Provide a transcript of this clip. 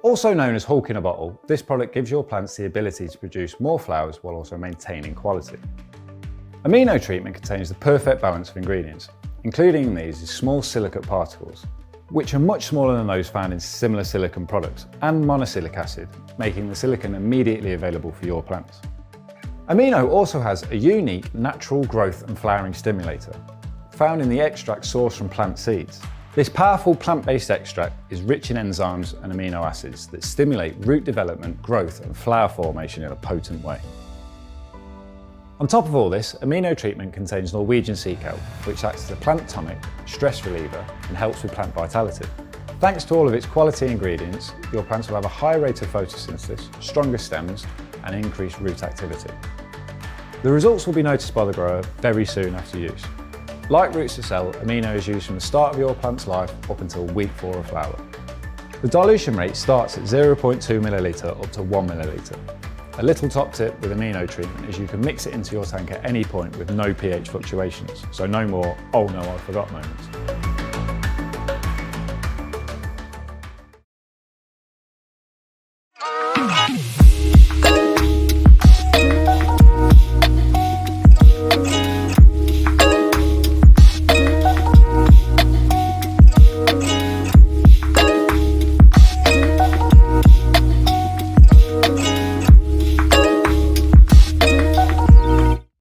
Also known as Hulk in a bottle, this product gives your plants the ability to produce more flowers while also maintaining quality. Amino treatment contains the perfect balance of ingredients. Including in these is small silicate particles, which are much smaller than those found in similar silicone products, and monosylic acid, making the silicone immediately available for your plants. Amino also has a unique natural growth and flowering stimulator, found in the extract sourced from plant seeds. This powerful plant-based extract is rich in enzymes and amino acids that stimulate root development, growth and flower formation in a potent way. On top of all this, Amino treatment contains Norwegian sea kelp, which acts as a plant tonic, stress reliever and helps with plant vitality. Thanks to all of its quality ingredients, your plants will have a high rate of photosynthesis, stronger stems and increased root activity. The results will be noticed by the grower very soon after use. Like roots to cell, Amino is used from the start of your plant's life up until week 4 of flower. The dilution rate starts at 0.2 ml up to 1 ml. A little top tip with Amino treatment is you can mix it into your tank at any point with no pH fluctuations, so no more "oh no, I forgot" moments.